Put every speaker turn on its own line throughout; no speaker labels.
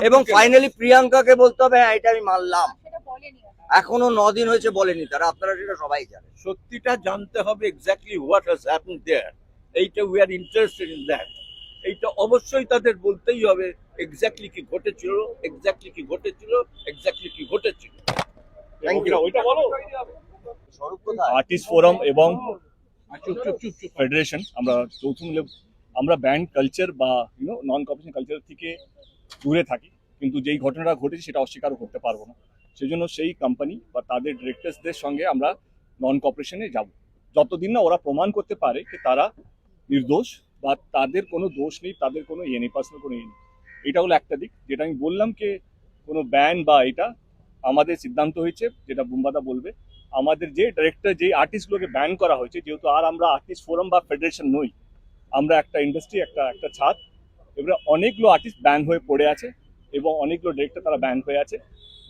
এবং ফাইনালি প্রিয়াঙ্কাকে বলতে হবে হ্যাঁ এটা আমি মানলাম। এখনো 9 দিন হয়েছে বলেনি তারা, আপনারা সেটা সবাই জানেন।
সত্যিটা জানতে হবে এক্স্যাক্টলি হোয়াট হ্যাজ হ্যাপেন্ড দেয়ার। এইটা we are interested in that. এইটা অবশ্যই তাদের বলতেই হবে এক্স্যাক্টলি কি ঘটেছিল, এক্স্যাক্টলি কি ঘটেছিল, এক্স্যাক্টলি কি ঘটেছিল।
Thank you.
ওইটা বলো।
আর্টিস্ট ফোরাম এবং ফেডারেশন আমরা যৌথ মিলে আমরা ব্যান্ড কালচার বা নন কম্পিটিশন কালচার থেকে দূরে থাকি, কিন্তু যেই ঘটনাটা ঘটেছে সেটা অস্বীকারও করতে পারবো না। সেই জন্য সেই কোম্পানি বা তাদের ডিরেক্টরসদের সঙ্গে আমরা নন কর্পোরেশনে যাব যতদিন না ওরা প্রমাণ করতে পারে যে তারা নির্দোষ বা তাদের কোনো দোষ নেই, তাদের কোনো ইয়ে নেই, পার্সোনাল কোনো ইয়ে নেই। এটা হলো একটা দিক যেটা আমি বললাম যে কোনো ব্যান বা এটা আমাদের সিদ্ধান্ত হয়েছে, যেটা বুম্বাদা বলবে, আমাদের যে ডিরেক্টর যে আর্টিস্টগুলোকে ব্যান করা হয়েছে, যেহেতু আর আমরা আর্টিস্ট ফোরাম বা ফেডারেশন নই, আমরা একটা ইন্ডাস্ট্রি, একটা ছাদ, এবারে অনেকগুলো আর্টিস্ট ব্যান হয়ে পড়ে আছে এবং অনেকগুলো ডিরেক্টর তারা ব্যান হয়ে আছে।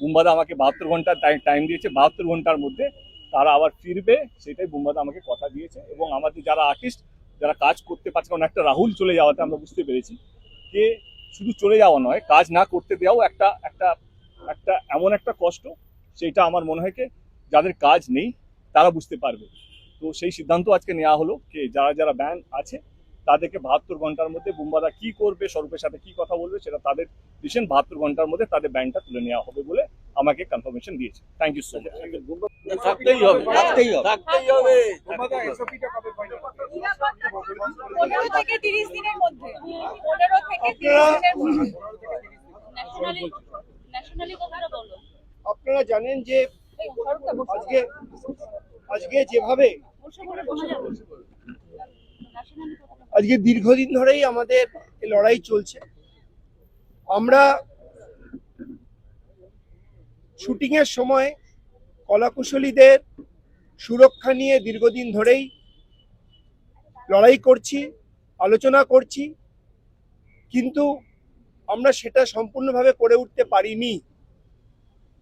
বুম্বাদা আমাকে 72 ঘন্টা টাইম দিয়েছে, 72 ঘন্টার মধ্যে তারা আবার ফিরবে, সেটাই বুম্বাদা আমাকে কথা দিয়েছে। এবং আমাদের যারা আর্টিস্ট যারা কাজ করতে পারছে, কারণ একটা রাহুল চলে যাওয়াতে আমরা বুঝতে পেরেছি যে শুধু চলে যাওয়া নয়, কাজ না করতে দেওয়াও একটা একটা একটা এমন একটা কষ্ট, সেইটা আমার মনে হয় যাদের কাজ নেই তারা বুঝতে পারবে। তো সেই সিদ্ধান্ত আজকে নেওয়া হলো যে যারা যারা ব্যান আছে তাদেরকে 72 ঘন্টার মধ্যে বুম্বাদা কি করবে, স্বরূপের সাথে কি কথা বলবে, সেটা তাদের ডিসিশন। 72 ঘন্টার মধ্যে তাদের ব্যানটা তুলে নেওয়া হবে বলে আমাকে কনফার্মেশন দিয়েছে। Thank you so much.
থাকতেই হবে, থাকতেই হবে, থাকতেই হবে।
15 থেকে 30 দিনের মধ্যে, 15 থেকে 30 দিনের মধ্যে ন্যাশনালি কথাটা বলো।
আপনারা জানেন যে আজকে যেভাবে আজকে দীর্ঘদিন ধরেই আমাদের এই লড়াই চলছে, আমরা শুটিং এর সময় কলাকুশলীদের সুরক্ষা নিয়ে দীর্ঘদিন ধরেই লড়াই করছি, আলোচনা করছি, কিন্তু আমরা সেটা সম্পূর্ণভাবে করে উঠতে পারিনি।